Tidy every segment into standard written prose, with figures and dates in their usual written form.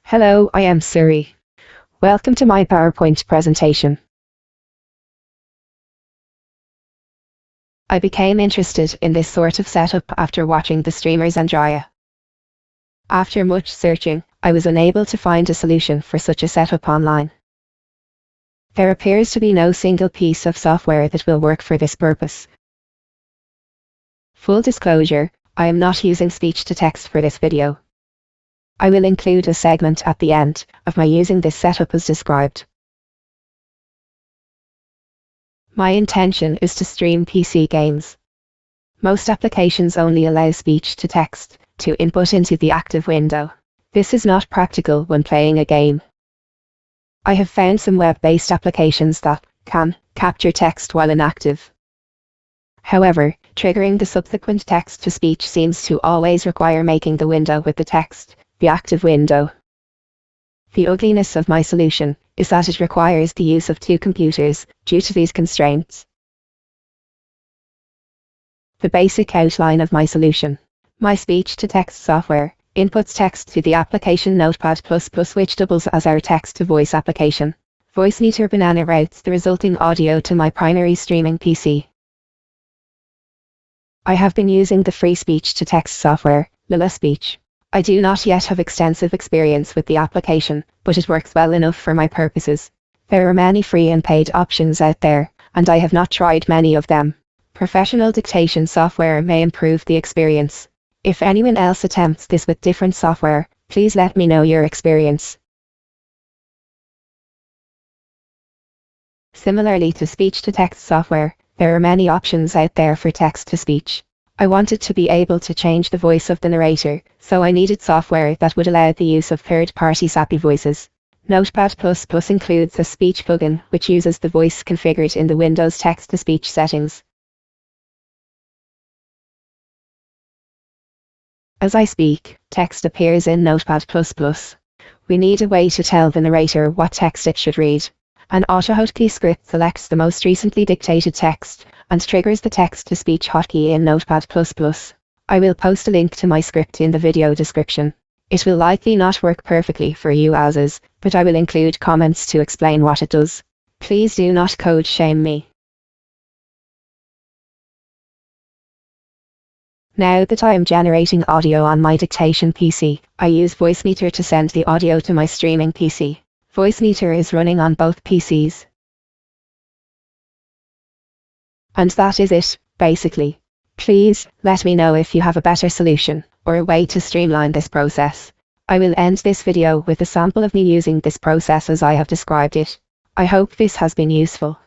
Hello, I am Suri. Welcome to my PowerPoint presentation. I became interested in this sort of setup after watching the streamers Andrea. After much searching, I was unable to find a solution for such a setup online. There appears to be no single piece of software that will work for this purpose. Full disclosure, I am not using speech-to-text for this video. I will include a segment at the end of my using this setup as described. My intention is to stream PC games. Most applications only allow speech-to-text to input into the active window. This is not practical when playing a game. I have found some web-based applications that can capture text while inactive. However, triggering the subsequent text-to-speech seems to always require making the window with the text the active window. The ugliness of my solution is that it requires the use of two computers due to these constraints. The basic outline of my solution. My speech-to-text software inputs text to the application Notepad++, which doubles as our text-to-voice application. Voicemeeter banana routes the resulting audio to my primary streaming PC. I have been using the free speech-to-text software, Lila Speech. I do not yet have extensive experience with the application, but it works well enough for my purposes. There are many free and paid options out there, and I have not tried many of them. Professional dictation software may improve the experience. If anyone else attempts this with different software, please let me know your experience. Similarly to speech-to-text software, there are many options out there for text-to-speech. I wanted to be able to change the voice of the narrator, so I needed software that would allow the use of third-party sappy voices. Notepad++ includes a speech plugin which uses the voice configured in the Windows text-to-speech settings. As I speak, text appears in Notepad++. We need a way to tell the narrator what text it should read. An auto-hotkey script selects the most recently dictated text and triggers the text-to-speech hotkey in Notepad++. I will post a link to my script in the video description. It will likely not work perfectly for you as is, but I will include comments to explain what it does. Please do not code shame me. Now that I am generating audio on my dictation PC, I use Voicemeeter to send the audio to my streaming PC. Voicemeeter is running on both PCs. And that is it, basically. Please, let me know if you have a better solution, or a way to streamline this process. I will end this video with a sample of me using this process as I have described it. I hope this has been useful.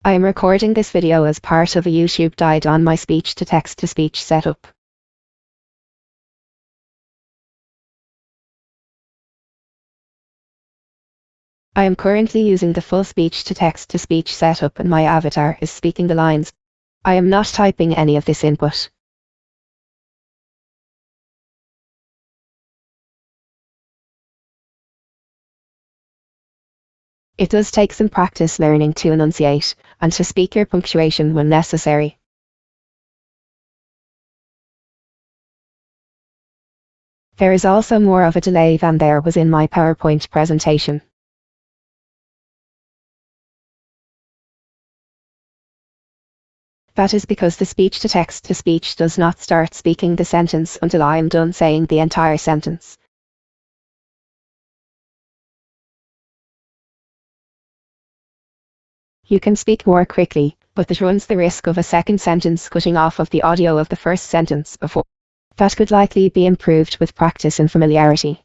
I am recording this video as part of a YouTube guide on my speech-to-text-to-speech setup. I am currently using the full speech-to-text-to-speech setup and my avatar is speaking the lines. I am not typing any of this input. It does take some practice learning to enunciate and to speak your punctuation when necessary. There is also more of a delay than there was in my PowerPoint presentation. That is because the speech-to-text-to-speech does not start speaking the sentence until I am done saying the entire sentence. You can speak more quickly, but it runs the risk of a second sentence cutting off of the audio of the first sentence before. That could likely be improved with practice and familiarity.